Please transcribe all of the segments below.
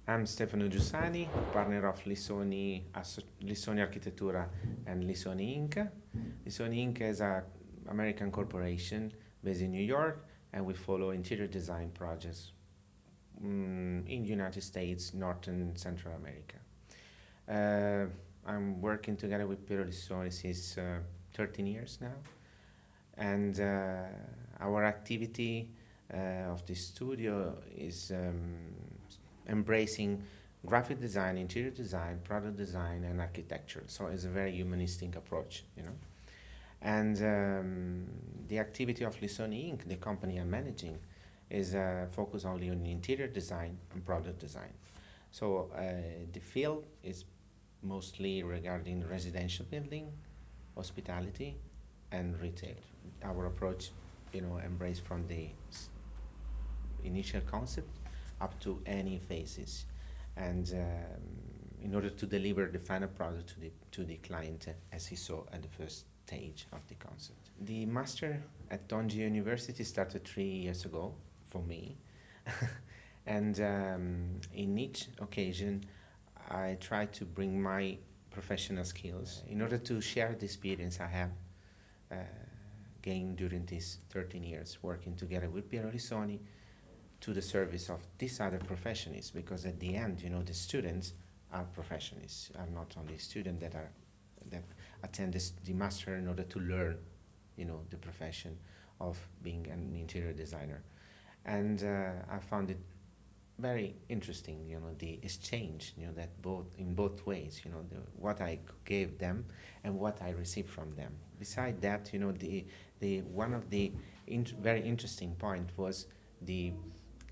I'm Stefano Giussani, partner of Lissoni Architettura and Lissoni Inc. Lissoni Inc. is an American corporation based in New York, and we follow interior design projects in the United States, North and Central America. I'm working together with Piero Lissoni since 13 years now, and our activity of the studio is embracing graphic design, interior design, product design, and architecture. So it's a very humanistic approach, you know. And the activity of Lissoni Inc., the company I'm managing, is focused only on interior design and product design. So the field is mostly regarding residential building, hospitality, and retail. Our approach, embrace from the initial concept up to any phases, and in order to deliver the final product to the client as he saw at the first stage of the concept. The master at Tongji University started 3 years ago for me, and in each occasion I try to bring my professional skills in order to share the experience I have gained during these 13 years working together with Piero Lissoni to the service of these other professionals, because at the end, the students are professionals, are not only students that attend the master in order to learn, the profession of being an interior designer. And I found it very interesting, the exchange, that in both ways, what I gave them and what I received from them. Beside that, the one of the very interesting point was the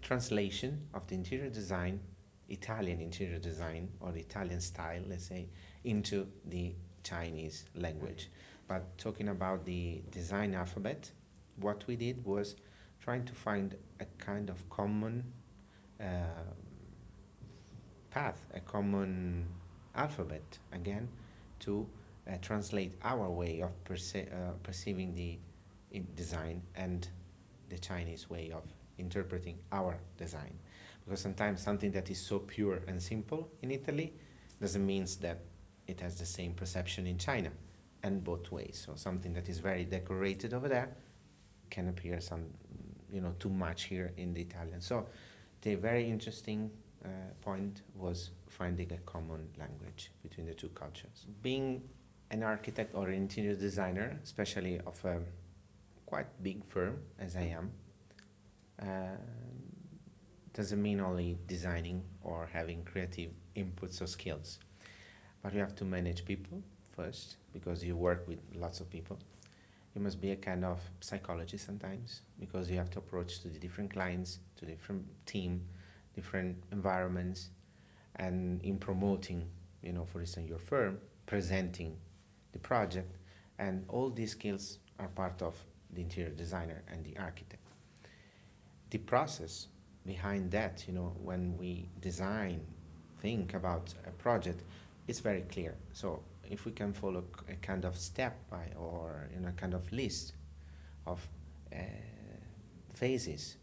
translation of the interior design, Italian interior design, or the Italian style, let's say, into the Chinese language. But talking about the design alphabet, what we did was trying to find a kind of common path, a common alphabet, again, to translate our way of perceiving the design and the Chinese way of interpreting our design. Because sometimes something that is so pure and simple in Italy doesn't mean that it has the same perception in China, and both ways. So something that is very decorated over there can appear too much here in the Italian. So the very interesting point was finding a common language between the two cultures. Being an architect or an interior designer, especially of a quite big firm as I am, doesn't mean only designing or having creative inputs or skills, but you have to manage people first, because you work with lots of people. You must be a kind of psychologist sometimes, because you have to approach to the different clients, to different team, different environments, and in promoting, for instance, your firm, presenting the project, and all these skills are part of the interior designer and the architect. The process behind that, when we think about a project, it's very clear. So if we can follow a kind of step by, or a kind of list of phases,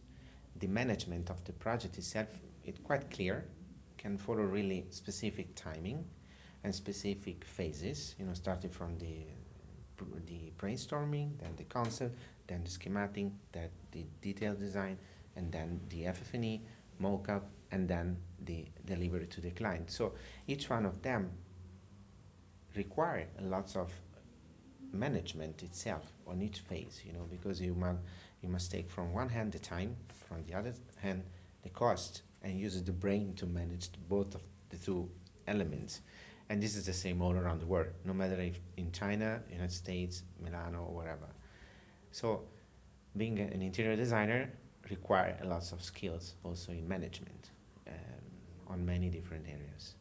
the management of the project itself is quite clear, can follow really specific timing and specific phases, starting from the brainstorming, then the concept, then the schematic, then the detailed design, and then the FF&E, mock-up, and then the delivery to the client. So each one of them require lots of management itself on each phase, because you must take from one hand the time, from the other hand the cost, and use the brain to manage both of the two elements. And this is the same all around the world, no matter if in China, United States, Milano, or wherever. So being an interior designer require lots of skills also in management on many different areas.